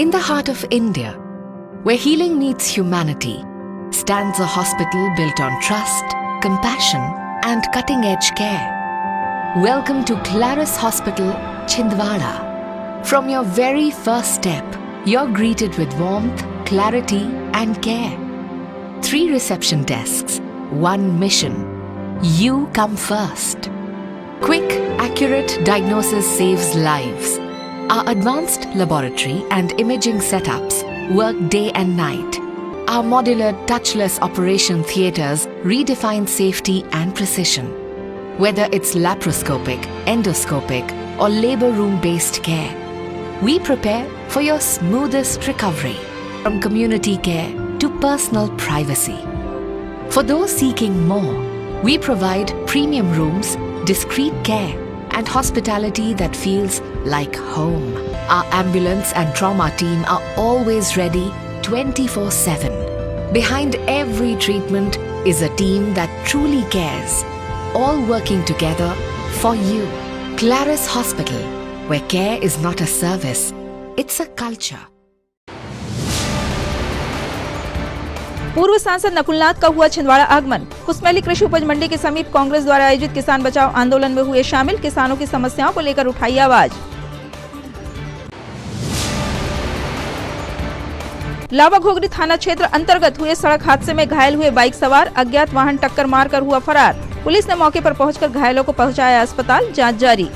In the heart of India, where healing meets humanity, stands a hospital built on trust, compassion, and cutting-edge care. Welcome to Claris Hospital, Chhindwara. From your very first step, you're greeted with warmth, clarity, and care. 3 reception desks, 1 mission. You come first. Quick, accurate diagnosis saves lives. Our advanced laboratory and imaging setups work day and night. Our modular touchless operation theatres redefine safety and precision. Whether it's laparoscopic, endoscopic, or labour room-based care, we prepare for your smoothest recovery, from community care to personal privacy. For those seeking more, we provide premium rooms, discreet care, and hospitality that feels like home. Our ambulance and trauma team are always ready 24/7. Behind every treatment is a team that truly cares, all working together for you. Claris Hospital, where care is not a service, it's a culture. पूर्व सांसद नकुलनाथ का हुआ छिंदवाड़ा आगमन। कुसमैली कृषि उपज मंडी के समीप कांग्रेस द्वारा आयोजित किसान बचाओ आंदोलन में हुए शामिल, किसानों की समस्याओं को लेकर उठाई आवाज। लावा घोगरी थाना क्षेत्र अंतर्गत हुए सड़क हादसे में घायल हुए बाइक सवार, अज्ञात वाहन टक्कर मारकर हुआ फरार। पुलिस ने मौके पर पहुंचकर घायलों को पहुंचाया अस्पताल, जांच जारी।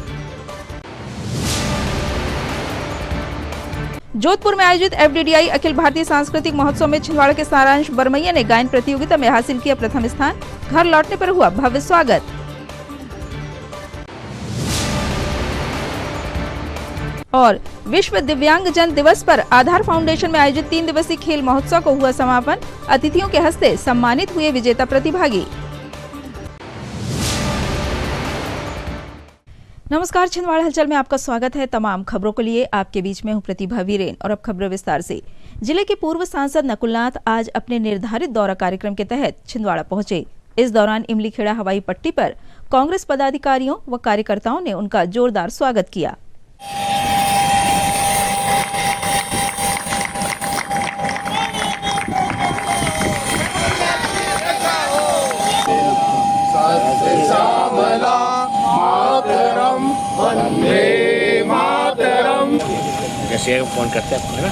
जोधपुर में आयोजित FDDI अखिल भारतीय सांस्कृतिक महोत्सव में छिंदवाड़ा के सारांश बरमैया ने गायन प्रतियोगिता में हासिल किया प्रथम स्थान। घर लौटने पर हुआ भव्य स्वागत। और विश्व दिव्यांगजन दिवस पर आधार फाउंडेशन में आयोजित 3 दिवसीय खेल महोत्सव को हुआ समापन। अतिथियों के हस्ते सम्मानित हुए विजेता प्रतिभागी। नमस्कार, छिंदवाड़ा हलचल में आपका स्वागत है। तमाम खबरों के लिए आपके बीच में हूं प्रतिभा वीरेन। और अब खबरें विस्तार से। जिले के पूर्व सांसद नकुलनाथ आज अपने निर्धारित दौरा कार्यक्रम के तहत छिंदवाड़ा पहुंचे। इस दौरान इमलीखेड़ा हवाई पट्टी पर कांग्रेस पदाधिकारियों व कार्यकर्ताओं ने उनका जोरदार स्वागत किया। कैसे फोन करते हैं ना?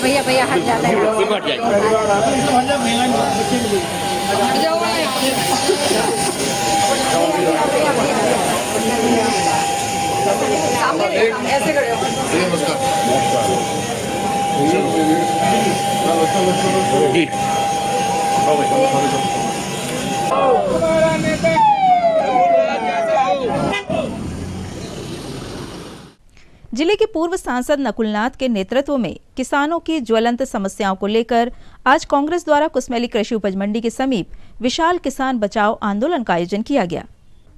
भैया भैया हट जाता है। ऐसे खड़े हो। जिले के पूर्व सांसद नकुलनाथ के नेतृत्व में किसानों की ज्वलंत समस्याओं को लेकर आज कांग्रेस द्वारा कुसमैली कृषि उपज मंडी के समीप विशाल किसान बचाओ आंदोलन का आयोजन किया गया।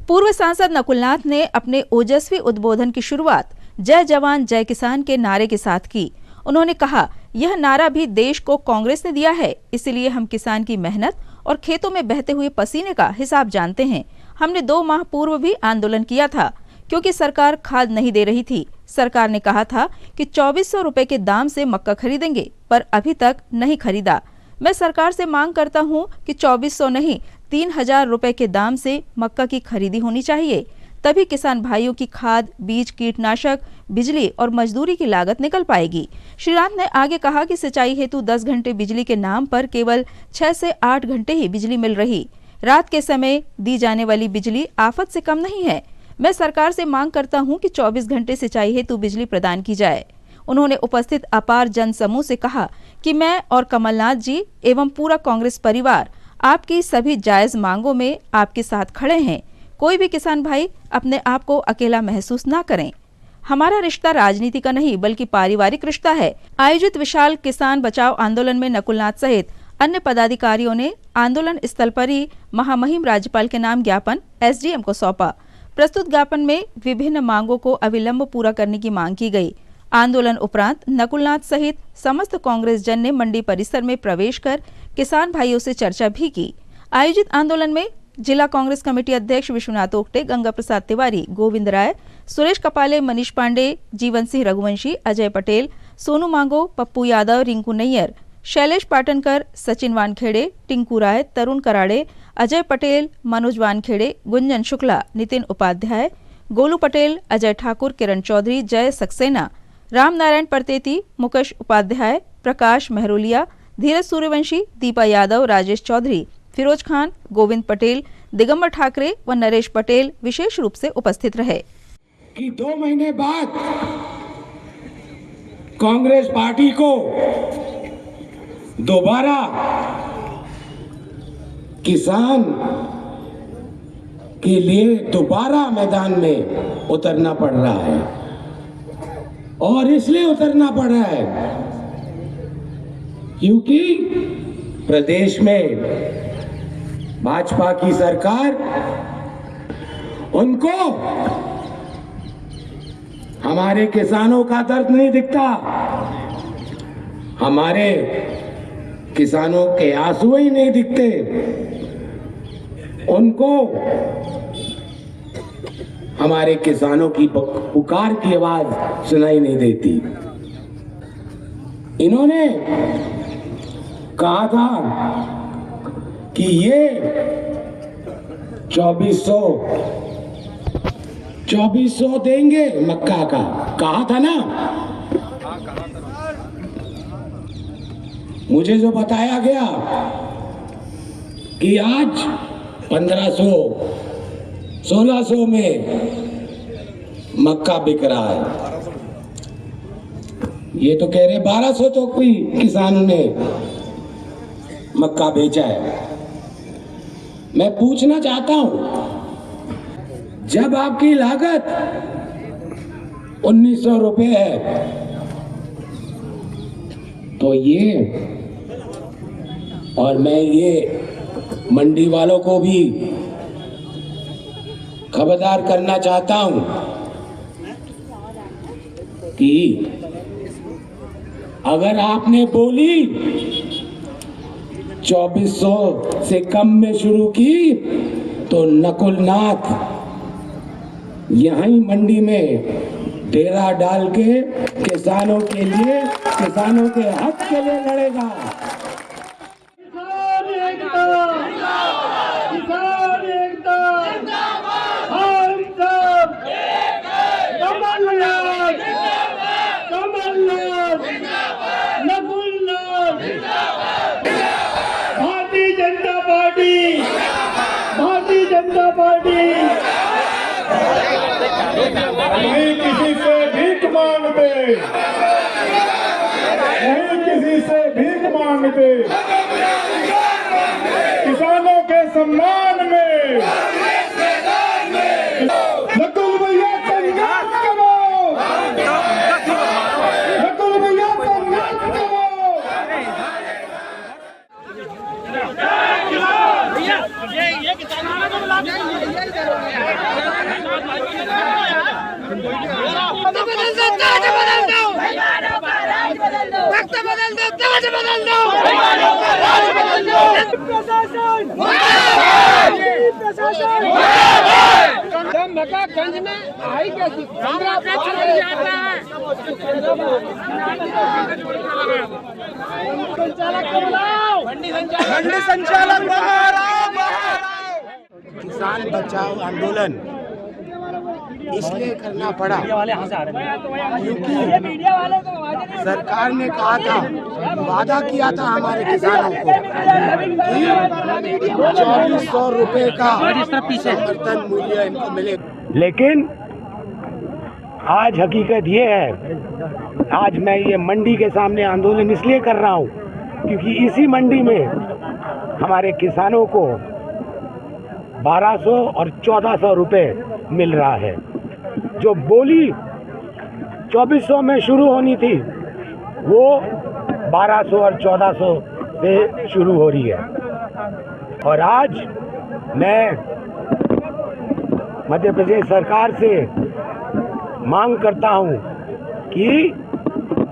पूर्व सांसद नकुलनाथ ने अपने ओजस्वी उद्बोधन की शुरुआत जय जवान जय किसान के नारे के साथ की। उन्होंने कहा, यह नारा भी देश को कांग्रेस ने दिया है, इसलिए हम किसान की मेहनत और खेतों में बहते हुए पसीने का हिसाब जानते हैं। हमने 2 माह पूर्व भी आंदोलन किया था, क्योंकि सरकार खाद नहीं दे रही थी। सरकार ने कहा था कि 2400 रुपए के दाम से मक्का खरीदेंगे, पर अभी तक नहीं खरीदा। मैं सरकार से मांग करता हूं कि 2400 नहीं 3000 रुपए के दाम से मक्का की खरीदी होनी चाहिए, तभी किसान भाइयों की खाद, बीज, कीटनाशक, बिजली और मजदूरी की लागत निकल पाएगी। श्री नाथ ने आगे कहा कि सिंचाई हेतु 10 घंटे बिजली के नाम पर केवल 6 से 8 घंटे ही बिजली मिल रही। रात के समय दी जाने वाली बिजली आफत से कम नहीं है। मैं सरकार से मांग करता हूं कि 24 घंटे सिंचाई हेतु बिजली प्रदान की जाए। उन्होंने उपस्थित अपार जन समूह से कहा कि मैं और कमलनाथ जी एवं पूरा कांग्रेस परिवार आपकी सभी जायज मांगों में आपके साथ खड़े हैं। कोई भी किसान भाई अपने आप को अकेला महसूस ना करें। हमारा रिश्ता राजनीति का नहीं बल्कि पारिवारिक रिश्ता है। आयोजित विशाल किसान बचाओ आंदोलन में नकुलनाथ सहित अन्य पदाधिकारियों ने आंदोलन स्थल पर ही महामहिम राज्यपाल के नाम ज्ञापन एसडीएम को सौंपा। प्रस्तुत ज्ञापन में विभिन्न मांगों को अविलंब पूरा करने की मांग की गई। आंदोलन उपरांत नकुलनाथ सहित समस्त कांग्रेस जन ने मंडी परिसर में प्रवेश कर किसान भाइयों से चर्चा भी की। आयोजित आंदोलन में जिला कांग्रेस कमेटी अध्यक्ष विश्वनाथ ओक्टे, गंगा प्रसाद तिवारी, गोविंद राय, सुरेश कपाले, मनीष पांडे, जीवन सिंह रघुवंशी, अजय पटेल, सोनू मांगो, पप्पू यादव, रिंकू नैयर, शैलेश पाटनकर, सचिन वानखेड़े, टिंकू राय, तरुण कराड़े, अजय पटेल, मनोज वानखेड़े, गुंजन शुक्ला, नितिन उपाध्याय, गोलू पटेल, अजय ठाकुर, किरण चौधरी, जय सक्सेना, राम नारायण परतेती, मुकेश उपाध्याय, प्रकाश मेहरोलिया, धीरज सूर्यवंशी, दीपा यादव, राजेश चौधरी, फिरोज खान, गोविंद पटेल, दिगंबर ठाकरे व नरेश पटेल विशेष रूप से उपस्थित रहे। कि 2 महीने बाद कांग्रेस पार्टी को दोबारा किसान के लिए दोबारा मैदान में उतरना पड़ रहा है। और इसलिए उतरना पड़ रहा है क्योंकि प्रदेश में भाजपा की सरकार उनको हमारे किसानों का दर्द नहीं दिखता, हमारे किसानों के आंसू ही नहीं दिखते, उनको हमारे किसानों की पुकार की आवाज सुनाई नहीं देती। इन्होंने कहा था कि ये 2400 देंगे मक्का का, कहा था ना। मुझे जो बताया गया कि आज 1500 1600 में मक्का बिक रहा है, ये तो कह रहे 1200 तो कोई किसानों ने मक्का बेचा है। मैं पूछना चाहता हूं, जब आपकी लागत 1900 रुपए है तो ये, और मैं ये मंडी वालों को भी खबरदार करना चाहता हूं कि अगर आपने बोली 2400 से कम में शुरू की तो नकुलनाथ यहीं मंडी में डेरा डाल के किसानों के लिए, किसानों के हक के लिए लड़ेगा। नहीं किसी से भीख मांगते, नहीं किसी से भीख मांगते, किसानों के सम्मान में नकुल भैया संघर्ष करो, नकुल भैया संघर्ष करो। गंज में आई कैसी संचालक किसान बचाओ आंदोलन इसलिए करना पड़ा क्योंकि सरकार ने कहा था, वादा किया था हमारे किसानों को कि 2400 रुपए का समर्थन मूल्य इनको मिले। लेकिन आज हकीकत ये है, आज मैं ये मंडी के सामने आंदोलन इसलिए कर रहा हूँ क्योंकि इसी मंडी में हमारे किसानों को 1200 और 1400 रुपए मिल रहा है। जो बोली 2400 में शुरू होनी थी वो 1200 और 1400 से शुरू हो रही है। और आज मैं मध्य प्रदेश सरकार से मांग करता हूं कि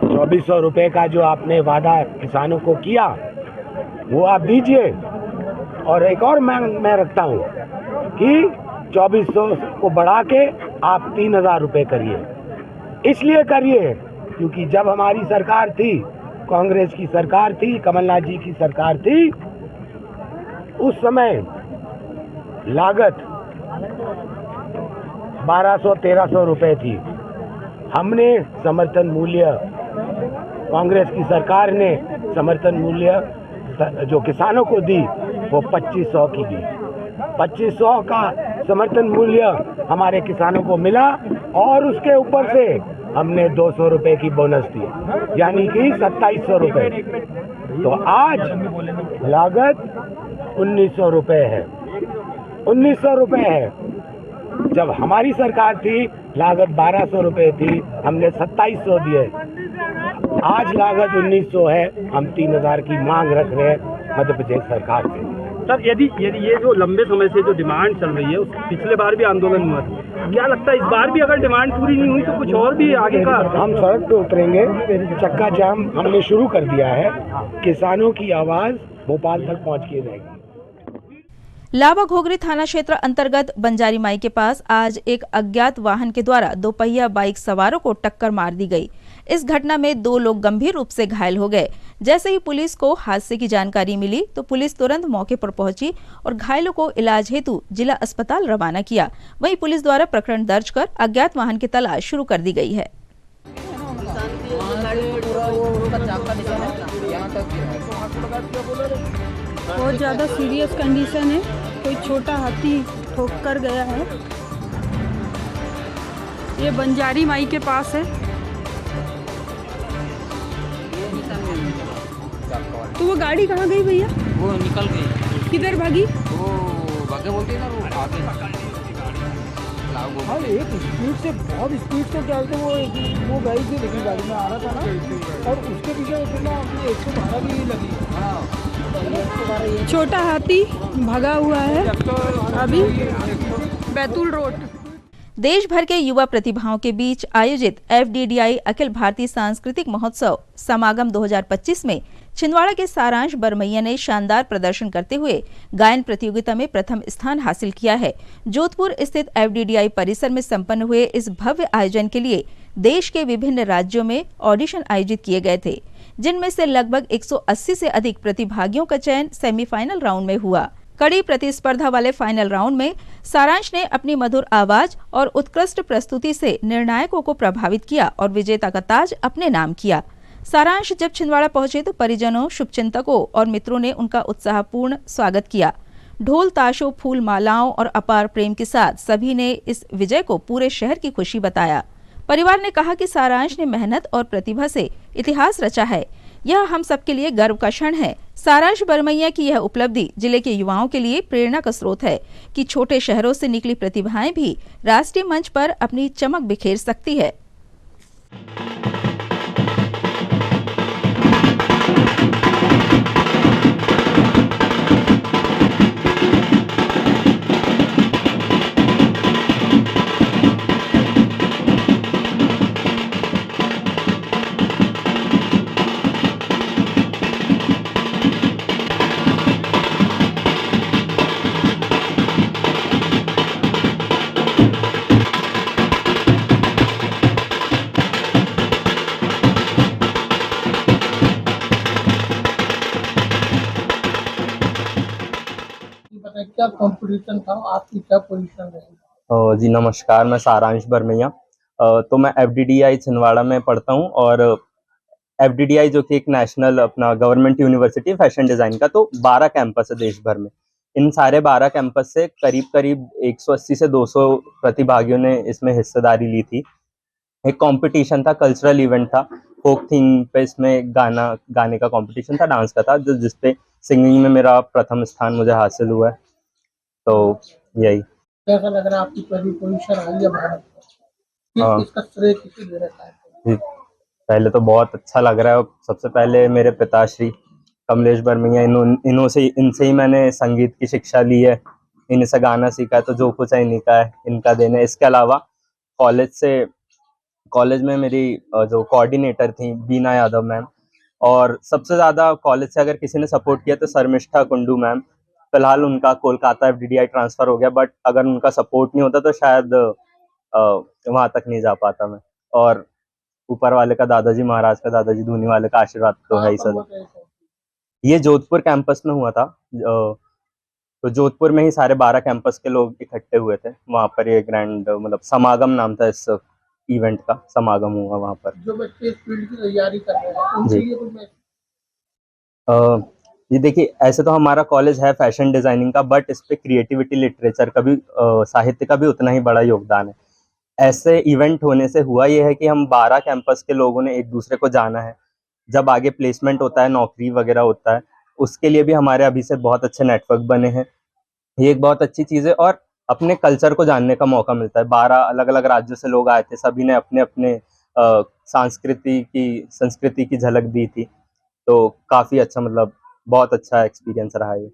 2400 रुपये का जो आपने वादा किसानों को किया वो आप दीजिए। और एक और मांग मैं रखता हूं कि 2400 को बढ़ा के आप 3000 रुपये करिए। इसलिए करिए क्योंकि जब हमारी सरकार थी, कांग्रेस की सरकार थी, कमलनाथ जी की सरकार थी, उस समय लागत 1200-1300 रुपये थी। हमने समर्थन मूल्य, कांग्रेस की सरकार ने समर्थन मूल्य जो किसानों को दी वो 2500 की दी। 2500 का समर्थन मूल्य हमारे किसानों को मिला और उसके ऊपर से हमने 200 रुपये की बोनस दी, यानी कि 2700 रुपये। तो आज लागत 1900 रुपये है। 1900 रुपये है। जब हमारी सरकार थी लागत 1200 रुपये थी, हमने 2700 दिए। आज लागत 1900 है। हम 3000 की मांग रख रहे हैं मध्य प्रदेश सरकार से। सर, यदि ये जो लंबे समय से जो डिमांड चल रही है, उस पिछले बार भी आंदोलन हुआ था, क्या लगता है इस बार भी अगर डिमांड पूरी नहीं हुई तो कुछ और भी आगे का? हम सड़क पे उतरेंगे। चक्का जाम हमने शुरू कर दिया है। किसानों की आवाज भोपाल तक पहुंच के रहेगी। लावा घोगरी थाना क्षेत्र अंतर्गत बंजारी माई के पास आज एक अज्ञात वाहन के द्वारा दोपहिया बाइक सवारों को टक्कर मार दी गई। इस घटना में 2 लोग गंभीर रूप से घायल हो गए। जैसे ही पुलिस को हादसे की जानकारी मिली तो पुलिस तुरंत मौके पर पहुंची और घायलों को इलाज हेतु जिला अस्पताल रवाना किया। वहीं पुलिस द्वारा प्रकरण दर्ज कर अज्ञात वाहन की तलाश शुरू कर दी गई है। बहुत ज़्यादा सीरियस कंडीशन है। कोई छोटा हाथी ठोक कर गया है। ये बंजारी माई के पास है। तो वो गाड़ी कहाँ गई भैया? वो निकल गई। किधर भागी? वो भागे बोलते हैं ना, वो आगे। हाँ, एक स्पीड से, बहुत स्पीड से क्या होता है, वो गई थी लेकिन गाड़ी में आ रहा था ना, और उसके पीछे अपनी 112 भी लगी। हाँ, छोटा हाथी भागा हुआ है अभी बैतूल रोड। देश भर के युवा प्रतिभाओं के बीच आयोजित FDDI अखिल भारतीय सांस्कृतिक महोत्सव समागम 2025 में छिंदवाड़ा के सारांश बरमैया ने शानदार प्रदर्शन करते हुए गायन प्रतियोगिता में प्रथम स्थान हासिल किया है। जोधपुर स्थित FDDI परिसर में संपन्न हुए इस भव्य आयोजन के लिए देश के विभिन्न राज्यों में ऑडिशन आयोजित किए गए थे, जिनमें से लगभग 180 से अधिक प्रतिभागियों का चयन सेमीफाइनल राउंड में हुआ। कड़ी प्रतिस्पर्धा वाले फाइनल राउंड में सारांश ने अपनी मधुर आवाज और उत्कृष्ट प्रस्तुति से निर्णायकों को प्रभावित किया और विजेता का ताज अपने नाम किया। सारांश जब छिंदवाड़ा पहुंचे तो परिजनों, शुभचिंतकों और मित्रों ने उनका उत्साहपूर्ण स्वागत किया। ढोल ताशों, फूल मालाओं और अपार प्रेम के साथ सभी ने इस विजय को पूरे शहर की खुशी बताया। परिवार ने कहा कि सारांश ने मेहनत और प्रतिभा से इतिहास रचा है। यह हम सबके लिए गर्व का क्षण है। सारांश बरमैया की यह उपलब्धि जिले के युवाओं के लिए प्रेरणा का स्रोत है कि छोटे शहरों से निकली प्रतिभाएं भी राष्ट्रीय मंच पर अपनी चमक बिखेर सकती है। क्या कंपटीशन था, आपकी क्या पोजीशन रही? जी नमस्कार, मैं सारांश बरमैया। तो मैं FDDI छिंदवाड़ा में पढ़ता हूँ और FDDI जो कि एक नेशनल अपना गवर्नमेंट यूनिवर्सिटी फैशन डिज़ाइन का, तो 12 कैंपस है देश भर में। इन सारे 12 कैंपस से करीब 180 से 200 प्रतिभागियों ने इसमें हिस्सेदारी ली थी। एक कंपटीशन था, कल्चरल इवेंट था, फोक थीम पे इसमें गाने का कंपटीशन था, डांस का था, जिसपे सिंगिंग में मेरा प्रथम स्थान मुझे हासिल हुआ है। तो यही। कैसा लग रहा है आपकी पहली पोजीशन आई है भारत में? इसका श्रेय किसे दे रहा है? जी, पहले तो बहुत अच्छा लग रहा है और सबसे पहले मेरे पिताश्री कमलेश बरमैया इनसे ही मैंने संगीत की शिक्षा ली है, इन्हीं से गाना सीखा है, तो जो कुछ है इन्हीं का है, इनका देन है। इसके अलावा कॉलेज में मेरी जो कोऑर्डिनेटर थी बीना यादव मैम, और सबसे ज़्यादा कॉलेज से अगर किसी ने सपोर्ट किया तो शर्मिष्ठा कुंडू मैम। फिलहाल उनका कोलकाता FDDI ट्रांसफ़र हो गया, बट अगर उनका सपोर्ट नहीं होता तो शायद वहाँ तक नहीं जा पाता मैं। और ऊपर वाले का दादाजी महाराज का दादाजी धूनी वाले का आशीर्वाद तो है ही सर। ये जोधपुर कैंपस में हुआ था। तो जोधपुर में ही सारे 12 कैंपस के लोग इकट्ठे हुए थे, वहाँ पर ये ग्रैंड मतलब समागम नाम था इस इवेंट का, समागम हुआ वहाँ पर। जो बच्चे इस फील्ड की तैयारी कर रहे हैं उनके लिए कुछ मैसेज? जी देखिए, ऐसे तो हमारा कॉलेज है फैशन डिज़ाइनिंग का, बट इस पे क्रिएटिविटी, लिटरेचर का भी, साहित्य का भी उतना ही बड़ा योगदान है। ऐसे इवेंट होने से हुआ ये है कि हम 12 कैंपस के लोगों ने एक दूसरे को जाना है। जब आगे प्लेसमेंट होता है, नौकरी वगैरह होता है, उसके लिए भी हमारे अभी से बहुत अच्छे नेटवर्क बने हैं। ये एक बहुत अच्छी चीज़ है और अपने कल्चर को जानने का मौका मिलता है। 12 अलग-अलग राज्यों से लोग आए थे, सभी ने अपने-अपने संस्कृति की झलक दी थी। तो काफ़ी अच्छा, मतलब बहुत अच्छा एक्सपीरियंस रहा ये।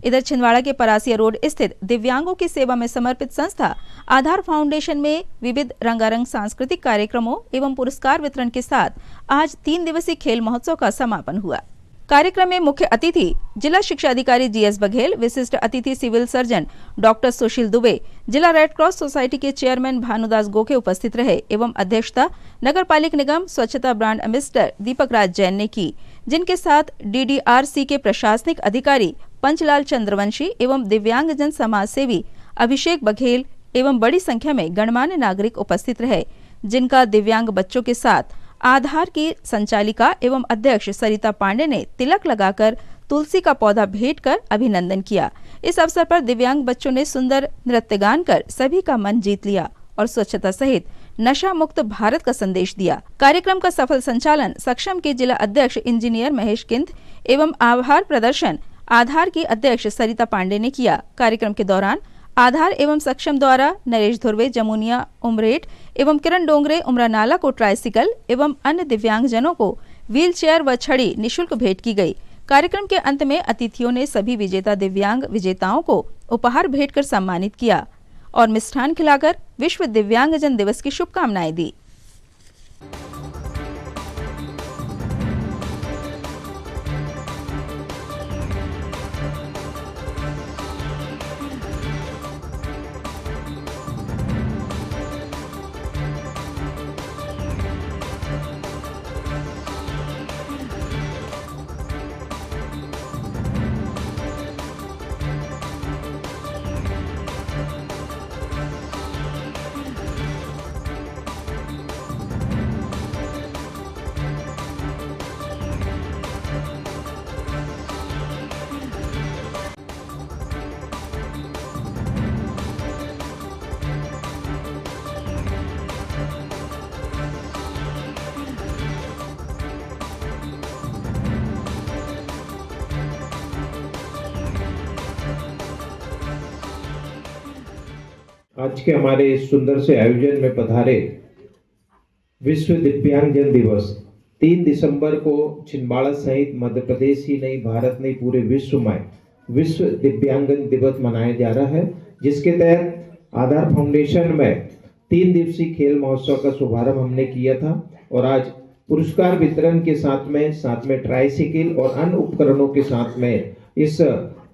इधर छिंदवाड़ा के परासिया रोड स्थित दिव्यांगों की सेवा में समर्पित संस्था आधार फाउंडेशन में विविध रंगारंग सांस्कृतिक कार्यक्रमों एवं पुरस्कार वितरण के साथ आज 3 दिवसीय खेल महोत्सव का समापन हुआ। कार्यक्रम में मुख्य अतिथि जिला शिक्षा अधिकारी GS बघेल, विशिष्ट अतिथि सिविल सर्जन डॉक्टर सुशील दुबे, जिला रेड क्रॉस सोसाइटी के चेयरमैन भानुदास गोखे उपस्थित रहे एवं अध्यक्षता नगर पालिक निगम स्वच्छता ब्रांड एम्बेसडर दीपक राज जैन ने की, जिनके साथ DDRC के प्रशासनिक अधिकारी पंचलाल चंद्रवंशी एवं दिव्यांगजन समाज सेवी अभिषेक बघेल एवं बड़ी संख्या में गणमान्य नागरिक उपस्थित रहे, जिनका दिव्यांग बच्चों के साथ आधार की संचालिका एवं अध्यक्ष सरिता पांडे ने तिलक लगाकर तुलसी का पौधा भेंट कर अभिनंदन किया। इस अवसर पर दिव्यांग बच्चों ने सुंदर नृत्य गान कर सभी का मन जीत लिया और स्वच्छता सहित नशा मुक्त भारत का संदेश दिया। कार्यक्रम का सफल संचालन सक्षम के जिला अध्यक्ष इंजीनियर महेश किंद एवं आभार प्रदर्शन आधार की अध्यक्ष सरिता पांडे ने किया। कार्यक्रम के दौरान आधार एवं सक्षम द्वारा नरेश धुर्वे, जमुनिया उमरेट एवं किरण डोंगरे उमरा नाला को ट्राइसिकल एवं अन्य दिव्यांगजनों को व्हील चेयर व छड़ी निःशुल्क भेंट की गई। कार्यक्रम के अंत में अतिथियों ने सभी विजेता दिव्यांग विजेताओं को उपहार भेंट कर सम्मानित किया और मिष्ठान खिलाकर विश्व दिव्यांगजन दिवस की शुभकामनाएं दी। आज के हमारे इस सुंदर से आयोजन में पधारे विश्व दिव्यांगजन दिवस 3 दिसंबर को छिंदवाड़ा सहित मध्य प्रदेश ही नहीं, भारत नहीं, पूरे विश्व में विश्व दिव्यांगजन दिवस मनाया जा रहा है, जिसके तहत आधार फाउंडेशन में 3 दिवसीय खेल महोत्सव का शुभारंभ हमने किया था और आज पुरस्कार वितरण के साथ में ट्राइसिकल और अन्य उपकरणों के साथ में इस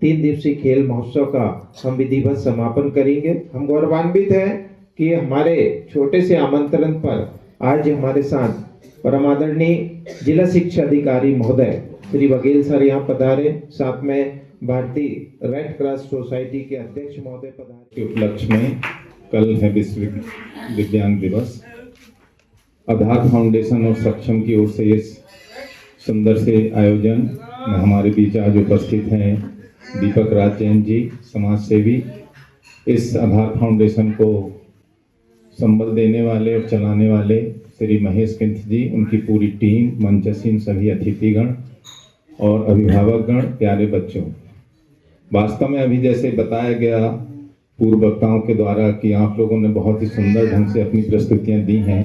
3 दिवसीय खेल महोत्सव का हम विधिवत समापन करेंगे। हम गौरवान्वित हैं कि हमारे छोटे से आमंत्रण पर आज हमारे साथ परमादरणीय जिला शिक्षा अधिकारी महोदय श्री बघेल सर यहाँ पधारे, साथ में भारतीय रेड क्रॉस सोसाइटी के अध्यक्ष महोदय पधारे। के उपलक्ष्य में कल है विश्व दिव्यांग दिवस। आधार फाउंडेशन और सक्षम की ओर से इस सुंदर से आयोजन में हमारे बीच आज उपस्थित हैं दीपक राज जैन जी, समाज सेवी। इस आधार फाउंडेशन को संबल देने वाले और चलाने वाले श्री महेश किंथ जी, उनकी पूरी टीम, मंचसीन सभी अतिथिगण और अभिभावकगण, प्यारे बच्चों। वास्तव में अभी जैसे बताया गया पूर्व वक्ताओं के द्वारा कि आप लोगों ने बहुत ही सुंदर ढंग से अपनी प्रस्तुतियां दी हैं।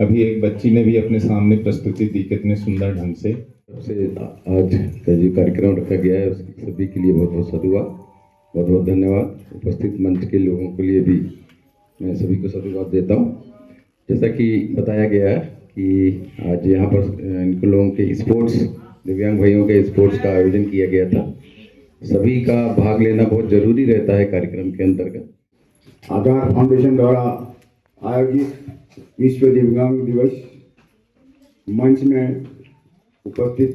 अभी एक बच्ची ने भी अपने सामने प्रस्तुति दी कितने सुंदर ढंग से। सबसे आज का जो कार्यक्रम रखा गया है उसके सभी के लिए बहुत बहुत साधुवाद, बहुत बहुत धन्यवाद। उपस्थित मंच के लोगों के लिए भी मैं सभी को साधुवाद देता हूँ। जैसा कि बताया गया है कि आज यहाँ पर इन लोगों के स्पोर्ट्स, दिव्यांग भाइयों के स्पोर्ट्स का आयोजन किया गया था। सभी का भाग लेना बहुत जरूरी रहता है कार्यक्रम के अंतर्गत। आधार फाउंडेशन द्वारा आयोजित विश्व दिव्यांग दिवस मंच में उपस्थित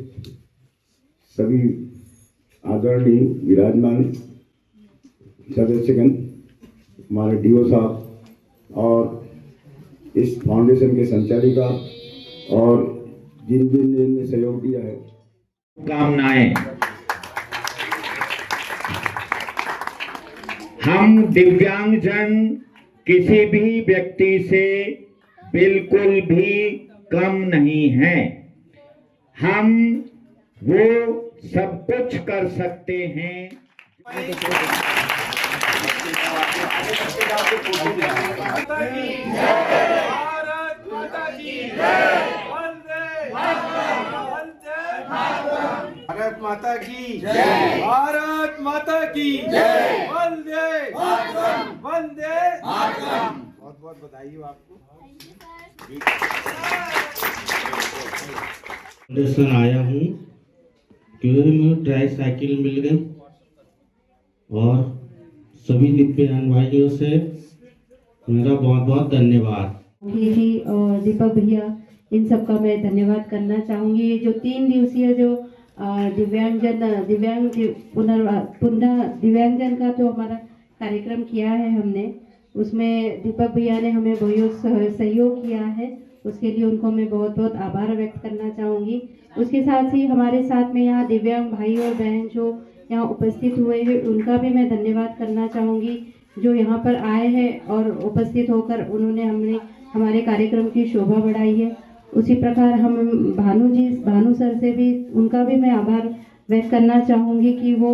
सभी आदरणीय विराजमान सदस्यगण, हमारे डीओ साहब और इस फाउंडेशन के संचालिका और जिन जिन ने सहयोग दिया है, कामनाएं। हम दिव्यांगजन किसी भी व्यक्ति से बिल्कुल भी कम नहीं हैं। हम वो सब कुछ कर सकते हैं। भारत माता की जय, भारत माता की जय, वंदे मातरम, वंदे मातरम। बहुत बहुत बधाई हो आपको। फाउंडेशन आया हूँ क्योंकि मुझे ट्राई साइकिल मिल गई और सभी दिव्यांग भाइयों से मेरा बहुत बहुत धन्यवाद। जी और दीपक भैया, इन सब का मैं धन्यवाद करना चाहूँगी। ये जो 3 दिवसीय जो दिव्यांगजन का जो हमारा कार्यक्रम किया है हमने, उसमें दीपक भैया ने हमें बहुत सहयोग किया है, उसके लिए उनको मैं बहुत बहुत आभार व्यक्त करना चाहूँगी। उसके साथ ही हमारे साथ में यहाँ दिव्यांग भाई और बहन जो यहाँ उपस्थित हुए हैं, उनका भी मैं धन्यवाद करना चाहूँगी, जो यहाँ पर आए हैं और उपस्थित होकर उन्होंने हमारे कार्यक्रम की शोभा बढ़ाई है। उसी प्रकार हम भानु सर से भी, उनका भी मैं आभार व्यक्त करना चाहूँगी कि वो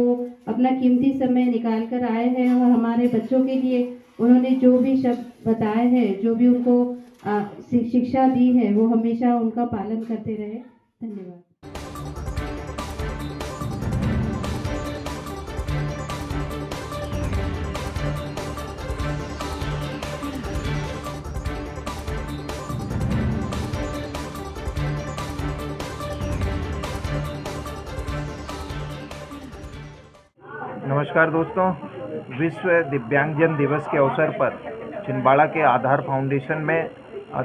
अपना कीमती समय निकाल कर आए हैं और हमारे बच्चों के लिए उन्होंने जो भी शब्द बताए हैं, जो भी उनको शिक्षा दी है, वो हमेशा उनका पालन करते रहे। धन्यवाद। नमस्कार दोस्तों, विश्व दिव्यांगजन दिवस के अवसर पर छिंदवाड़ा के आधार फाउंडेशन में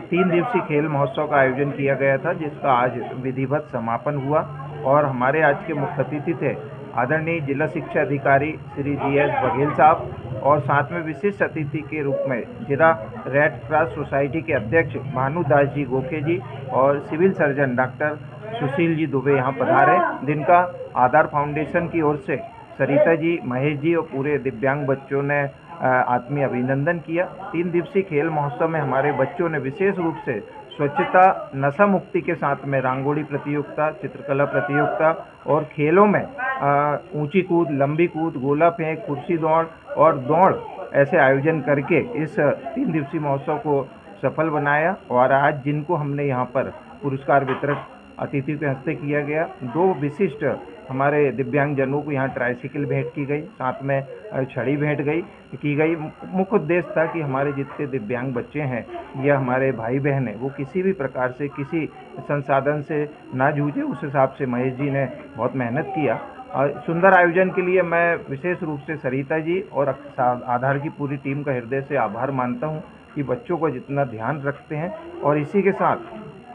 3 दिवसीय खेल महोत्सव का आयोजन किया गया था, जिसका आज विधिवत समापन हुआ। और हमारे आज के मुख्य अतिथि थे आदरणीय जिला शिक्षा अधिकारी श्री GS बघेल साहब, और साथ में विशिष्ट अतिथि के रूप में जिला रेड क्रॉस सोसाइटी के अध्यक्ष भानुदास जी गोखे जी और civil surgeon doctor Sushil ji Dubey यहाँ पधारे, जिनका आधार फाउंडेशन की ओर से सरिता जी, महेश जी और पूरे दिव्यांग बच्चों ने आत्मीय अभिनंदन किया। 3 दिवसीय खेल महोत्सव में हमारे बच्चों ने विशेष रूप से स्वच्छता, नशा मुक्ति के साथ में रंगोली प्रतियोगिता, चित्रकला प्रतियोगिता और खेलों में ऊंची कूद, लंबी कूद, गोला फेंक, कुर्सी दौड़ और दौड़ ऐसे आयोजन करके इस 3 दिवसीय महोत्सव को सफल बनाया। और आज जिनको हमने यहाँ पर पुरस्कार वितरण अतिथि के हस्ते किया गया, 2 विशिष्ट हमारे दिव्यांगजनों को यहाँ ट्राईसाइकिल भेंट की गई, साथ में छड़ी भेंट की गई। मुख्य उद्देश्य था कि हमारे जितने दिव्यांग बच्चे हैं या हमारे भाई बहन हैं, वो किसी भी प्रकार से किसी संसाधन से ना जूझे, उस हिसाब से महेश जी ने बहुत मेहनत किया। और सुंदर आयोजन के लिए मैं विशेष रूप से सरिता जी और आधार की पूरी टीम का हृदय से आभार मानता हूँ कि बच्चों को जितना ध्यान रखते हैं। और इसी के साथ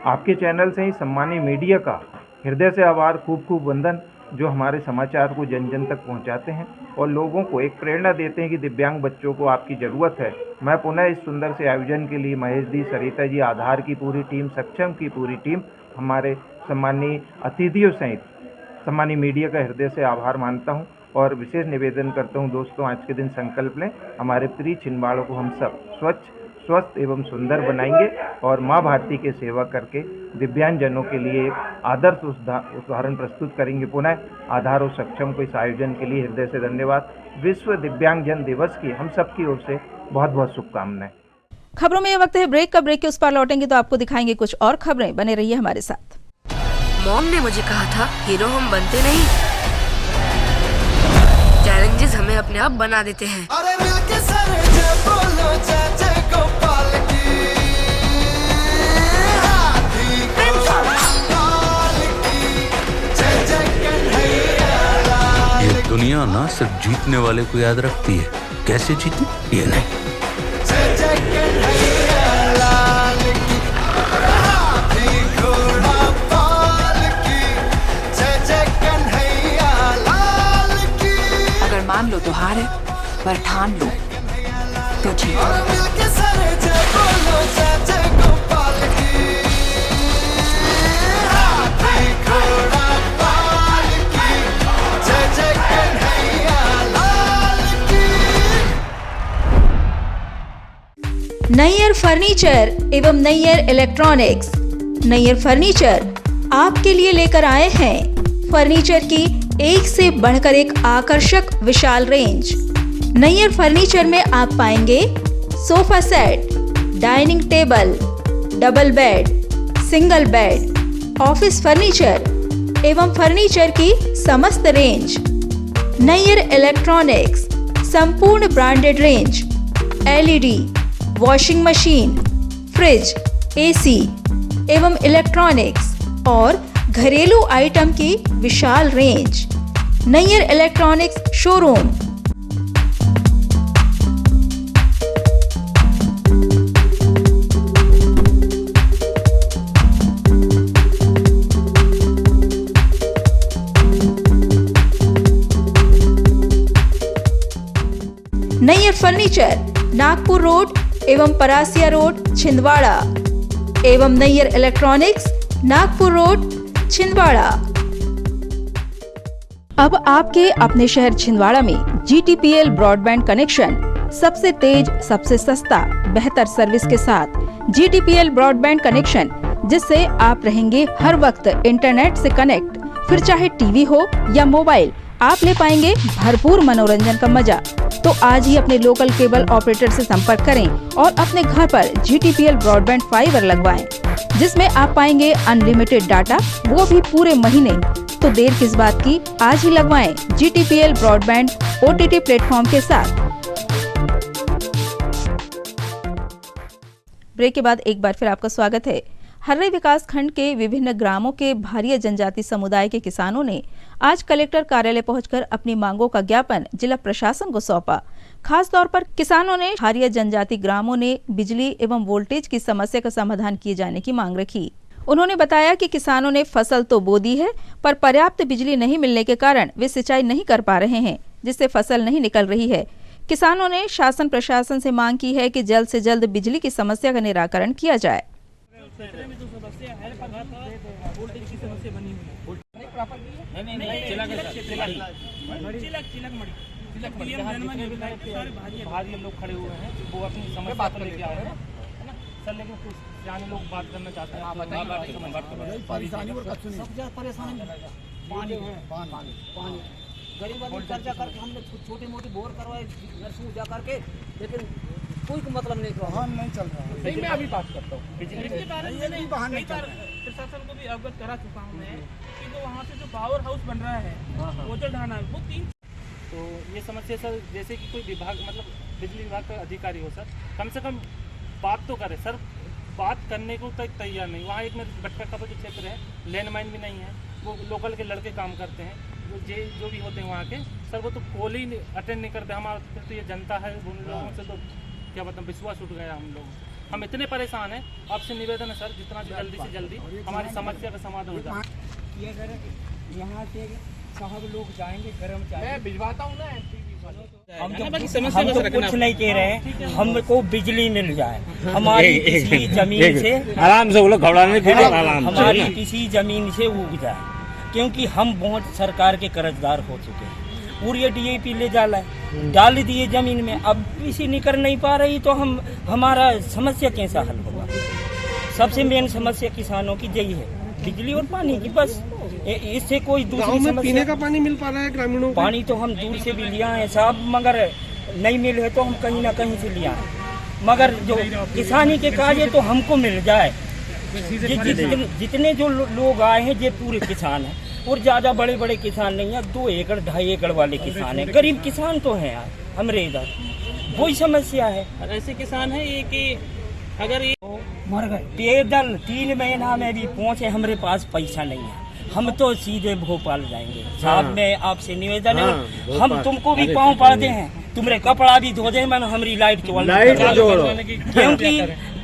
आपके चैनल से ही सम्मानीय मीडिया का हृदय से आभार, खूब खूब वंदन, जो हमारे समाचार को जन जन तक पहुंचाते हैं और लोगों को एक प्रेरणा देते हैं कि दिव्यांग बच्चों को आपकी ज़रूरत है। मैं पुनः इस सुंदर से आयोजन के लिए महेश जी, सरिता जी, आधार की पूरी टीम, सक्षम की पूरी टीम, हमारे सम्मानीय अतिथियों सहित सम्मानीय मीडिया का हृदय से आभार मानता हूं और विशेष निवेदन करता हूं, दोस्तों आज के दिन संकल्प लें, हमारे प्रिय छिंदवाड़ों को हम सब स्वच्छ, स्वस्थ एवं सुंदर बनाएंगे और माँ भारती की सेवा करके दिव्यांगजनों के लिए एक आदर्श उदाहरण प्रस्तुत करेंगे। पुनः आधार और सक्षम को इस आयोजन के लिए हृदय से धन्यवाद। विश्व दिव्यांगजन दिवस की हम सब की ओर से बहुत बहुत शुभकामनाएं। खबरों में यह वक्त है ब्रेक का। ब्रेक के उस पार लौटेंगे तो आपको दिखाएंगे कुछ और खबरें। बने रहिए हमारे साथ। मॉम ने मुझे कहा था हीरो हम बनते नहीं, चैलेंजेस हमें अपने आप बना देते हैं। ये दुनिया ना सिर्फ जीतने वाले को याद रखती है, कैसे जीते ये नहीं। अगर मान लो तो हार है, पर ठान लो तो जीत। नैयर फर्नीचर एवं नैयर इलेक्ट्रॉनिक्स। नैयर फर्नीचर आपके लिए लेकर आए हैं फर्नीचर की एक से बढ़कर एक आकर्षक विशाल रेंज। नैयर फर्नीचर में आप पाएंगे sofa set, dining table, double bed, single bed, office furniture एवं फर्नीचर की समस्त रेंज। नैयर इलेक्ट्रॉनिक्स संपूर्ण branded range, LED, washing machine, fridge, AC एवं इलेक्ट्रॉनिक्स और घरेलू आइटम की विशाल range. Nayyar electronics showroom. Nayyar furniture Nagpur road एवं परासिया रोड छिंदवाड़ा एवं नैयर इलेक्ट्रॉनिक्स नागपुर रोड छिंदवाड़ा। अब आपके अपने शहर छिंदवाड़ा में GTPL ब्रॉडबैंड कनेक्शन सबसे तेज, सबसे सस्ता, बेहतर सर्विस के साथ GTPL ब्रॉडबैंड कनेक्शन, जिससे आप रहेंगे हर वक्त इंटरनेट से कनेक्ट। फिर चाहे टीवी हो या मोबाइल, आप ले पाएंगे भरपूर मनोरंजन का मजा। तो आज ही अपने लोकल केबल ऑपरेटर से संपर्क करें और अपने घर पर GTPL ब्रॉडबैंड फाइबर लगवाएं, जिसमें आप पाएंगे अनलिमिटेड डाटा, वो भी पूरे महीने। तो देर किस बात की, आज ही लगवाएं GTPL ब्रॉडबैंड OTT प्लेटफॉर्म के साथ। ब्रेक के बाद एक बार फिर आपका स्वागत है। हर्रई विकास खंड के विभिन्न ग्रामों के भारिया जनजाति समुदाय के किसानों ने आज कलेक्टर कार्यालय पहुंचकर अपनी मांगों का ज्ञापन जिला प्रशासन को सौंपा। खास तौर पर किसानों ने भारिया जनजाति ग्रामों ने बिजली एवं वोल्टेज की समस्या का समाधान किए जाने की मांग रखी। उन्होंने बताया कि किसानों ने फसल तो बो दी है, पर पर्याप्त बिजली नहीं मिलने के कारण वे सिंचाई नहीं कर पा रहे हैं, जिससे फसल नहीं निकल रही है। किसानों ने शासन प्रशासन से मांग की है कि जल्द से जल्द बिजली की समस्या का निराकरण किया जाए। भारी लोग खड़े हुए हैं, वो अपनी समस्या को लेके आए हैं सर, लेकिन कुछ जाने लोग बात करना चाहते हैं। परेशानी और सबसे ज्यादा परेशानी पानी है, पानी गरीब आदमी कर्जा करके हमने छोटे मोटे बोर करवाए नर्सरी जा करके, लेकिन कोई मतलब नहीं हुआ, नहीं चल रहा है। मैं अभी बात करता हूँ बिजली के बारे में, प्रशासन को भी अवगत करा चुका हूँ मैं कि जो वहाँ से जो पावर हाउस बन रहा है वो जो ढाना है वो 3। तो ये समस्या सर, जैसे कि कोई विभाग मतलब बिजली विभाग का अधिकारी हो सर, कम से कम बात तो करे सर। बात करने को तक तैयार नहीं। वहाँ एक मेरे बटका का जो क्षेत्र है, लैंडमाइन भी नहीं है, वो लोकल के लड़के काम करते हैं, जो भी होते हैं वहाँ के सर, वो तो कॉल ही अटेंड नहीं करते। हमारा तो ये जनता है, उन लोगों से तो क्या बताऊँ, विश्वास उठ गया हम लोग। हम इतने परेशान हैं, आपसे निवेदन है सर, जितना जल्दी से जल्दी हमारी समस्या का समाधान हो जाए। यहाँ से साहब लोग जाएंगे, कर्मचारी मैं भिजवाता हूँ ना। हम तो कुछ नहीं कह रहे हैं, हमको बिजली मिल जाए, हमारी किसी जमीन से आराम से, वो लोग घबराने फिर आराम से, हमारी किसी जमीन से उग जाए, क्योंकि हम बहुत सरकार के कर्जदार हो चुके हैं। पूरी DAP ले डाल दिए जमीन में, अब इसी निकल नहीं पा रही, तो हमारा समस्या कैसा हल होगा। सबसे मेन समस्या किसानों की यही है, बिजली और पानी की। बस इससे कोई दूसरी समस्या। पीने का पानी मिल पा रहा है ग्रामीणों को? पानी तो हम दूर से भी लिया है साहब, मगर नहीं मिले तो हम कहीं ना कहीं से लिया है। मगर जो किसानी के काज है तो हमको मिल जाए। जितने जो लोग आए हैं ये पूरे किसान हैं और ज़्यादा बड़े बड़े किसान नहीं है, 2 एकड़ 2.5 एकड़ वाले किसान हैं, गरीब किसान तो हैं यार हमारे इधर, वही समस्या है। ऐसे किसान है ये कि अगर ये मर गए पैदल 3 महीना में भी पहुँचे, हमारे पास पैसा नहीं है, हम तो सीधे भोपाल जाएंगे। साहब मैं आपसे निवेदन है, हम तुमको भी पाँव पड़ते हैं, तुम्हारे कपड़ा भी धो दे, मन हमारी लाइट जोड़ो, क्योंकि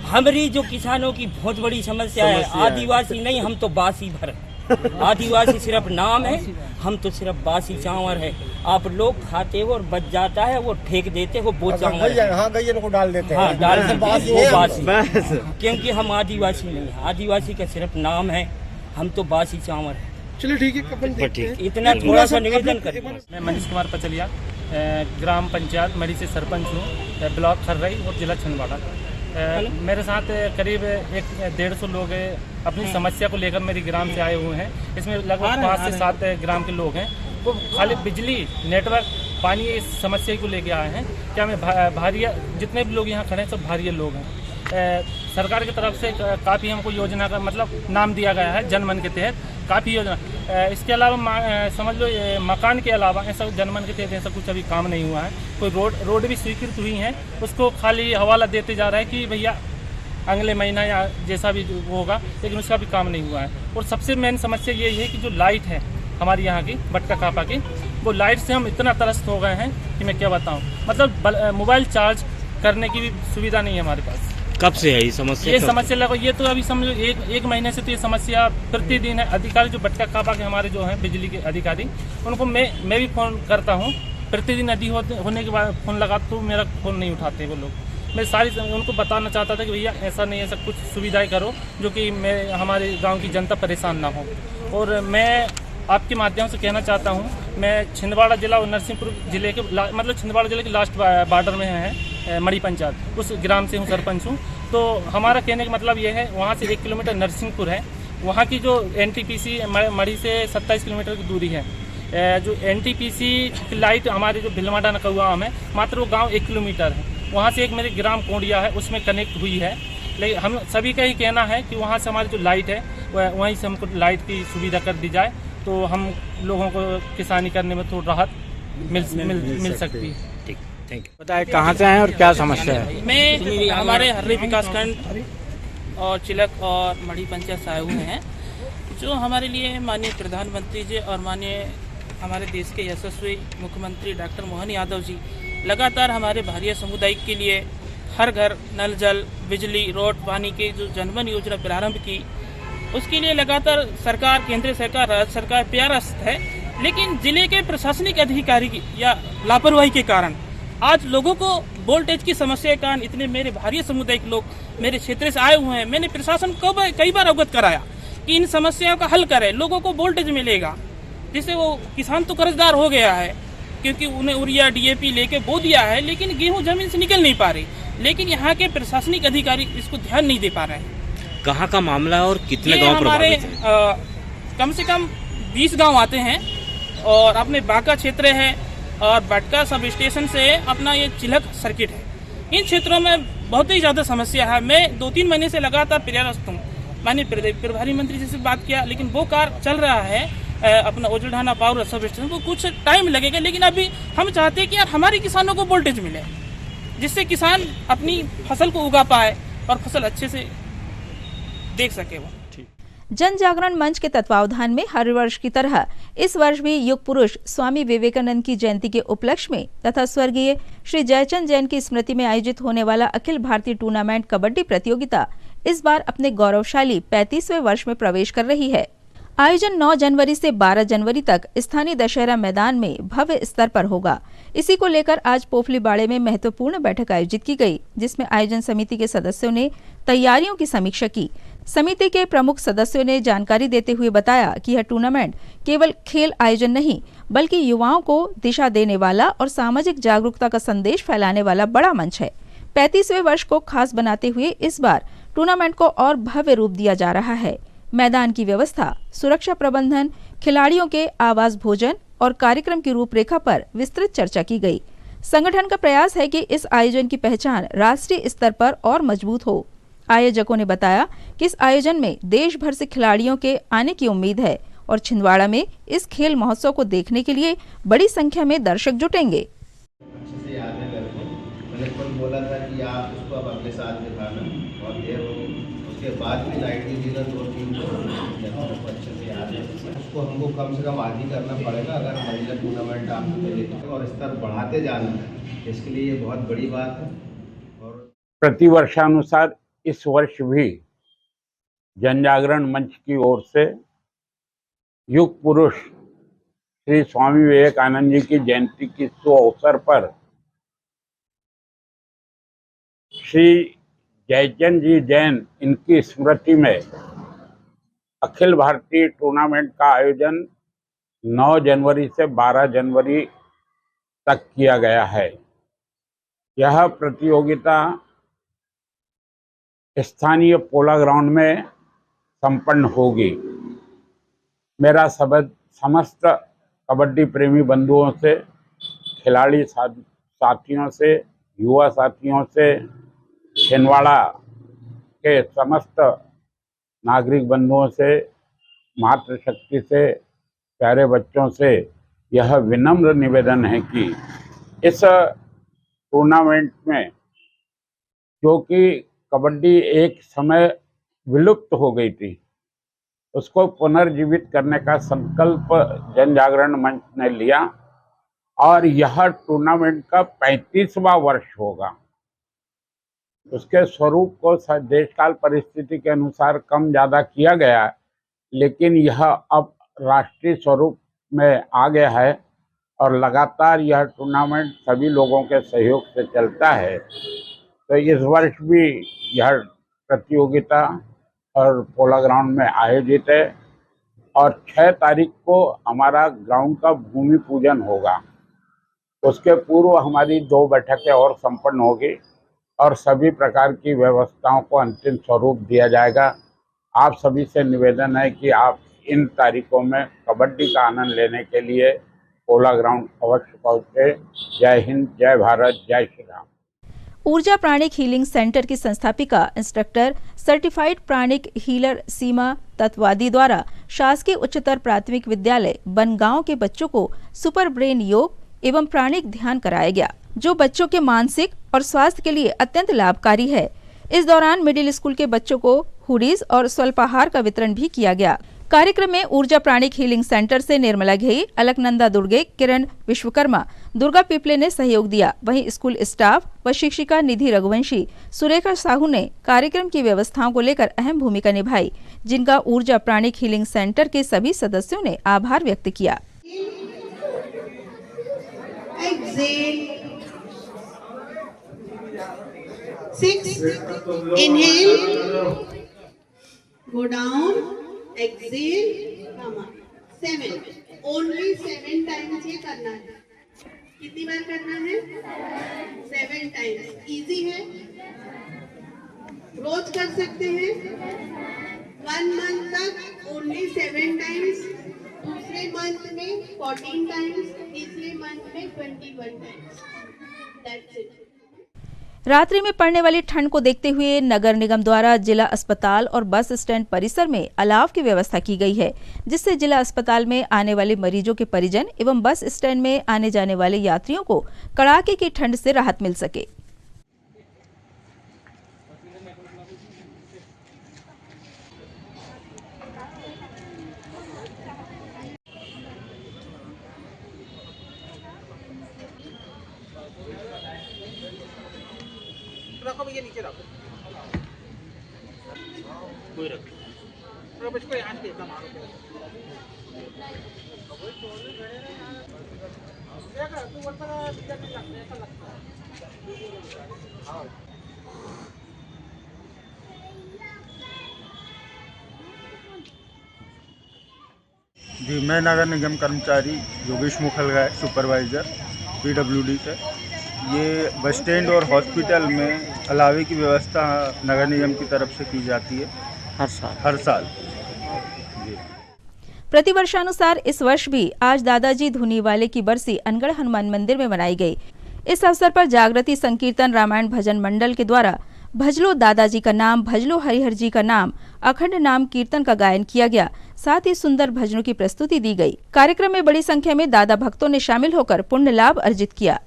हमारी जो किसानों की बहुत बड़ी समस्या है, आदिवासी नहीं, हम तो बासी भर, आदिवासी सिर्फ नाम है, हम तो सिर्फ बासी चावल है, आप लोग खाते हो और बच जाता है, वो फेंक देते हो, वो चावल गैयन को डाल देते हैं, हाँ डाल देते वो बासी, क्योंकि हम आदिवासी नहीं है, आदिवासी का सिर्फ नाम है, हम तो बासी चावल है। चलिए ठीक है, इतना थोड़ा सा निवेदन करें। मैं मनीष कुमार पचलिया, ग्राम पंचायत मड़ी से सरपंच हूँ, ब्लॉक खर्रई और जिला छिंदवाड़ा। मेरे साथ करीब 150 लोग अपनी समस्या को लेकर मेरी ग्राम से आए हुए हैं। इसमें लगभग 5 से 7 ग्राम के लोग हैं, वो खाली बिजली, नेटवर्क, पानी इस समस्या को लेकर आए हैं। क्या मैं भारिया, जितने भी लोग यहाँ खड़े हैं सब भारिया लोग हैं। सरकार की तरफ से काफ़ी हमको योजना का मतलब नाम दिया गया है, जनमन के तहत काफ़ी योजना। इसके अलावा समझ लो मकान के अलावा ऐसा जनमन के तहत ऐसा कुछ अभी काम नहीं हुआ है। कोई रोड भी स्वीकृत हुई हैं, उसको खाली हवाला देते जा रहा है कि भैया अगले महीना या जैसा भी होगा, लेकिन उसका भी काम नहीं हुआ है। और सबसे मेन समस्या ये है कि जो लाइट है हमारी यहाँ की बटका कापा की, वो लाइट से हम इतना त्रस्त हो गए हैं कि मैं क्या बताऊँ। मतलब मोबाइल चार्ज करने की भी सुविधा नहीं है हमारे पास। कब से है ये समस्या? ये समस्या लगो, ये तो अभी समझो एक महीने से तो ये समस्या प्रतिदिन है। अधिकारी जो बटका कापा के हमारे जो हैं बिजली के अधिकारी, उनको मैं भी फ़ोन करता हूँ, प्रतिदिन नदी होने के बाद फ़ोन लगा तो मेरा फ़ोन नहीं उठाते वो लोग। मैं सारी उनको बताना चाहता था कि भैया ऐसा नहीं, ऐसा कुछ सुविधाएं करो जो कि मैं हमारे गांव की जनता परेशान ना हो। और मैं आपके माध्यम से कहना चाहता हूं, मैं छिंदवाड़ा जिला और नरसिंहपुर जिले के मतलब छिंदवाड़ा जिले के लास्ट बॉर्डर में है मड़ी पंचायत, उस ग्राम से हूँ, सरपंच हूँ। तो हमारा कहने का मतलब ये है, वहाँ से 1 किलोमीटर नरसिंहपुर है, वहाँ की जो NTPC मड़ी से 27 किलोमीटर की दूरी है। जो NTPC की लाइट हमारे जो भिलमाडा नकौआ में मात्र वो गांव 1 किलोमीटर है, वहाँ से एक मेरे ग्राम कोंडिया है उसमें कनेक्ट हुई है। लेकिन हम सभी का ही कहना है कि वहाँ से हमारी जो लाइट है वहीं से हमको लाइट की सुविधा कर दी जाए, तो हम लोगों को किसानी करने में थोड़ी राहत मिल सकती है। ठीक, थैंक यू। बताए कहाँ से आए और क्या समस्या है? मैं हमारे हर्री विकासखंड और चिलक और मड़ी पंचायत से आए हुए हैं, जो हमारे लिए माननीय प्रधानमंत्री जी और माननीय हमारे देश के यशस्वी मुख्यमंत्री डॉक्टर मोहन यादव जी लगातार हमारे भारिया समुदाय के लिए हर घर नल जल, बिजली, रोड, पानी की जो जनमन योजना प्रारंभ की, उसके लिए लगातार सरकार, केंद्र सरकार, राज्य सरकार प्रयासरत है। लेकिन जिले के प्रशासनिक अधिकारी की या लापरवाही के कारण आज लोगों को वोल्टेज की समस्या के कारण इतने मेरे भारिया समुदाय के लोग मेरे क्षेत्र से आए हुए हैं। मैंने प्रशासन को कई बार अवगत कराया कि इन समस्याओं का हल करें, लोगों को वोल्टेज मिलेगा, जिससे वो किसान तो कर्जदार हो गया है क्योंकि उन्हें यूरिया DAP लेके बो दिया है, लेकिन गेहूं जमीन से निकल नहीं पा रही। लेकिन यहाँ के प्रशासनिक अधिकारी इसको ध्यान नहीं दे पा रहे हैं। कहाँ का मामला और कितने गांव प्रभावित हैं? कम से कम 20 गांव आते हैं और अपने बांका क्षेत्र है और बटका सब स्टेशन से अपना ये चिलक सर्किट है। इन क्षेत्रों में बहुत ही ज़्यादा समस्या है। मैं 2-3 महीने से लगातार प्रयासरत हूँ, मैंने प्रभारी मंत्री जी से बात किया, लेकिन वो कार्य चल रहा है अपना ओजलढाना पावर सब स्टेशन को, कुछ टाइम लगेगा। लेकिन अभी हम चाहते हैं कि यार हमारे किसानों को वोल्टेज मिले, जिससे किसान अपनी फसल को उगा पाए और फसल अच्छे से देख सके। वो जन जागरण मंच के तत्वावधान में हर वर्ष की तरह इस वर्ष भी युग पुरुष स्वामी विवेकानंद की जयंती के उपलक्ष्य में तथा स्वर्गीय श्री जयचंद जैन की स्मृति में आयोजित होने वाला अखिल भारतीय टूर्नामेंट कबड्डी प्रतियोगिता इस बार अपने गौरवशाली 35वें वर्ष में प्रवेश कर रही है। आयोजन 9 जनवरी से 12 जनवरी तक स्थानीय दशहरा मैदान में भव्य स्तर पर होगा। इसी को लेकर आज पोफलीबाड़े में महत्वपूर्ण बैठक आयोजित की गई, जिसमें आयोजन समिति के सदस्यों ने तैयारियों की समीक्षा की। समिति के प्रमुख सदस्यों ने जानकारी देते हुए बताया कि यह टूर्नामेंट केवल खेल आयोजन नहीं, बल्कि युवाओं को दिशा देने वाला और सामाजिक जागरूकता का संदेश फैलाने वाला बड़ा मंच है। 35वें वर्ष को खास बनाते हुए इस बार टूर्नामेंट को और भव्य रूप दिया जा रहा है। मैदान की व्यवस्था, सुरक्षा प्रबंधन, खिलाड़ियों के आवास, भोजन और कार्यक्रम की रूपरेखा पर विस्तृत चर्चा की गई। संगठन का प्रयास है कि इस आयोजन की पहचान राष्ट्रीय स्तर पर और मजबूत हो। आयोजकों ने बताया कि इस आयोजन में देश भर से खिलाड़ियों के आने की उम्मीद है और छिंदवाड़ा में इस खेल महोत्सव को देखने के लिए बड़ी संख्या में दर्शक जुटेंगे। मैंने कल बोला था कि आप उसको अब अगले साल दिखाना और देर होगी, उसके बाद भी लाइट की चीज़ें 2-3 अच्छे से याद है। उसको हमको कम से कम आदि करना पड़ेगा अगर महिला टूर्नामेंट आप लेते और स्तर बढ़ाते जाना है, इसके लिए ये बहुत बड़ी बात है। और प्रतिवर्षानुसार इस वर्ष भी जन जागरण मंच की ओर से युग पुरुष श्री स्वामी विवेकानंद जी की जयंती के शुभ अवसर पर श्री जयचंद जी जैन इनकी स्मृति में अखिल भारतीय टूर्नामेंट का आयोजन 9 जनवरी से 12 जनवरी तक किया गया है। यह प्रतियोगिता स्थानीय पोला ग्राउंड में संपन्न होगी। मेरा समस्त कबड्डी प्रेमी बंधुओं से, खिलाड़ी साथियों से, युवा साथियों से, छिंदवाड़ा के समस्त नागरिक बंधुओं से, मातृशक्ति से, प्यारे बच्चों से यह विनम्र निवेदन है कि इस टूर्नामेंट में, जो कि कबड्डी एक समय विलुप्त हो गई थी, उसको पुनर्जीवित करने का संकल्प जन जागरण मंच ने लिया और यह टूर्नामेंट का 35वां वर्ष होगा। उसके स्वरूप को देशकाल परिस्थिति के अनुसार कम ज़्यादा किया गया है, लेकिन यह अब राष्ट्रीय स्वरूप में आ गया है और लगातार यह टूर्नामेंट सभी लोगों के सहयोग से चलता है। तो इस वर्ष भी यह प्रतियोगिता और पोला ग्राउंड में आयोजित है और 6 तारीख को हमारा ग्राउंड का भूमि पूजन होगा। उसके पूर्व हमारी 2 बैठकें और संपन्न होगी और सभी प्रकार की व्यवस्थाओं को अंतिम स्वरूप दिया जाएगा। आप सभी से निवेदन है कि आप इन तारीखों में कबड्डी का आनंद लेने के लिए पोला ग्राउंड अवश्य पहुँचे। जय हिंद, जय भारत, जय श्री राम। ऊर्जा प्राणिक हीलिंग सेंटर की संस्थापिका इंस्ट्रक्टर सर्टिफाइड प्राणिक हीलर सीमा तत्वादी द्वारा शासकीय उच्चतर प्राथमिक विद्यालय बनगांव के बच्चों को सुपर ब्रेन योग एवं प्राणिक ध्यान कराया गया, जो बच्चों के मानसिक और स्वास्थ्य के लिए अत्यंत लाभकारी है। इस दौरान मिडिल स्कूल के बच्चों को हुडीज और स्वल्पाहार का वितरण भी किया गया। कार्यक्रम में ऊर्जा प्राणिक हीलिंग सेंटर से निर्मला घेई, अलकनंदा दुर्गे, किरण विश्वकर्मा, दुर्गा पिपले ने सहयोग दिया। वहीं स्कूल स्टाफ व शिक्षिका निधि रघुवंशी, सुरेखा साहू ने कार्यक्रम की व्यवस्थाओं को लेकर अहम भूमिका निभाई, जिनका ऊर्जा प्राणिक हीलिंग सेंटर के सभी सदस्यों ने आभार व्यक्त किया। Exhale, come up. 7. Only 7 times ये करना है। कितनी बार करना है? 7 times। Easy है? रोज कर सकते हैं। 1 month तक only 7 times। दूसरे मंथ में 14 times, तीसरे मंथ में 21 times। That's it। रात्रि में पड़ने वाली ठंड को देखते हुए नगर निगम द्वारा जिला अस्पताल और बस स्टैंड परिसर में अलाव की व्यवस्था की गई है, जिससे जिला अस्पताल में आने वाले मरीजों के परिजन एवं बस स्टैंड में आने जाने वाले यात्रियों को कड़ाके की ठंड से राहत मिल सके। रखो भैया, नीचे रखो। कोई रखो। इसको यहाँ से एकदम मारो। तू बोलता है ऐसा लगता है। जी, मैं नगर निगम कर्मचारी योगेश मुखलगाय, सुपरवाइजर PWD से। ये बस स्टैंड और हॉस्पिटल में अलावे की व्यवस्था नगर निगम की तरफ से की जाती है हर साल। प्रतिवर्षानुसार इस वर्ष भी आज दादाजी धुनीवाले की बरसी अनगढ़ हनुमान मंदिर में मनाई गई। इस अवसर पर जागृति संकीर्तन रामायण भजन मंडल के द्वारा भजलो दादाजी का नाम, भजलो हरिहर जी का नाम, अखंड नाम कीर्तन का गायन किया गया। साथ ही सुंदर भजनों की प्रस्तुति दी गई। कार्यक्रम में बड़ी संख्या में दादा भक्तों ने शामिल होकर पुण्य लाभ अर्जित किया।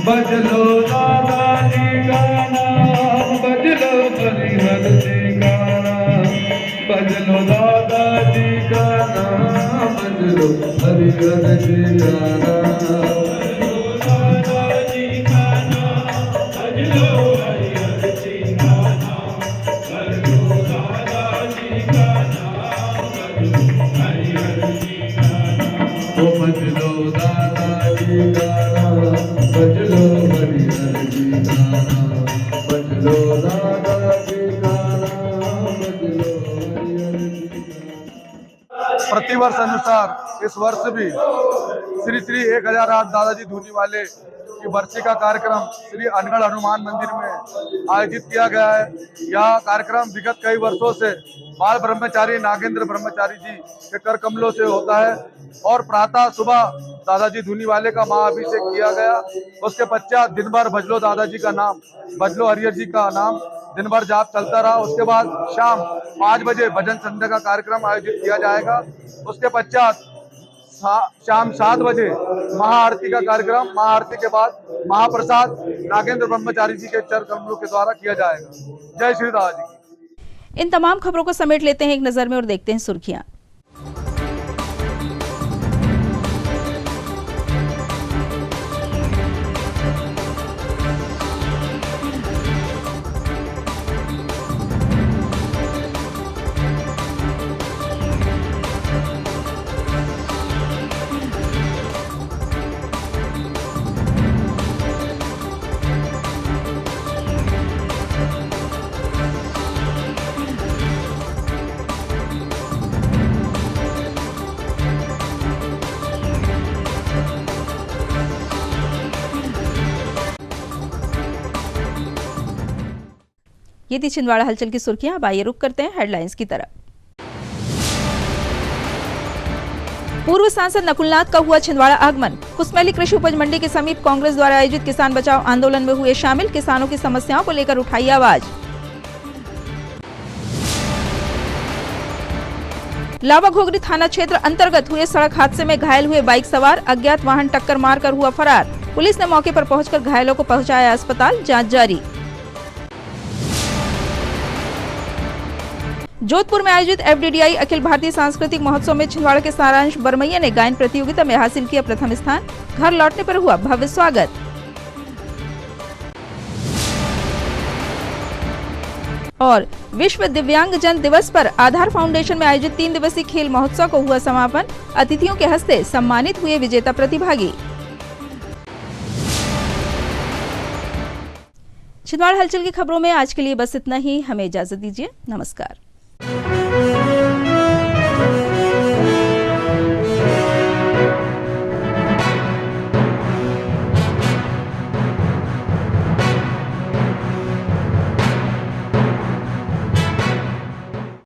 भजलो दादाजी का नाम, भजलो हरिहर जी का नाम, भजलो दादाजी का नाम, भजलो हरिहर जी का नाम, दादाजी का नाम, भजलो हरिहर जी का नाम, भजलो दादाजी का नाम, भजलो हरिहर जी का नाम, ओ भजलो दादाजी का नाम, भजलो हरिहर जी का नाम, भजलो दादाजी का नाम, भजलो हरिहर जी का नाम। प्रतिवर्ष अनुसार इस वर्ष भी श्री श्री 1008 दादाजी धूनी वाले की बरसी का कार्यक्रम श्री अनगढ़ हनुमान मंदिर में आयोजित किया गया है। यह कार्यक्रम विगत कई वर्षों से बाल ब्रह्मचारी नागेंद्र ब्रह्मचारी जी के कर कमलों से होता है और प्रातः सुबह दादाजी धूनी वाले का महाअभिषेक किया गया। उसके पश्चात दिन भर भजलो दादाजी का नाम, भजलो हरिहर जी का नाम दिन भर जाप चलता रहा। उसके बाद शाम 5 बजे भजन संध्या का कार्यक्रम आयोजित किया जाएगा। उसके पश्चात शाम 7 बजे महाआरती का कार्यक्रम, महाआरती के बाद महाप्रसाद नागेंद्र ब्रह्मचारी जी के चर कमलों के द्वारा किया जाएगा। जय श्री दादाजी की। इन तमाम खबरों को समेट लेते हैं एक नजर में और देखते हैं सुर्खियां। ये थी छिंदवाड़ा हलचल की सुर्खियां। अब आइए रुक करते हैं हेडलाइंस की तरफ। पूर्व सांसद नकुलनाथ का हुआ छिंदवाड़ा आगमन। कुसमैली कृषि उपज मंडी के समीप कांग्रेस द्वारा आयोजित किसान बचाओ आंदोलन में हुए शामिल। किसानों की समस्याओं को लेकर उठाई आवाज। लावा घोगरी थाना क्षेत्र अंतर्गत हुए सड़क हादसे में घायल हुए बाइक सवार, अज्ञात वाहन टक्कर मारकर हुआ फरार। पुलिस ने मौके पर पहुंचकर घायलों को पहुंचाया अस्पताल, जांच जारी। जोधपुर में आयोजित FDDI अखिल भारतीय सांस्कृतिक महोत्सव में छिंदवाड़ा के सारांश बरमैया ने गायन प्रतियोगिता में हासिल किया प्रथम स्थान। घर लौटने पर हुआ भव्य स्वागत। और विश्व दिव्यांगजन दिवस पर आधार फाउंडेशन में आयोजित 3 दिवसीय खेल महोत्सव को हुआ समापन। अतिथियों के हस्ते सम्मानित हुए विजेता प्रतिभागी। छिंदवाड़ा हलचल की खबरों में आज के लिए बस इतना ही। हमें इजाजत दीजिए। नमस्कार।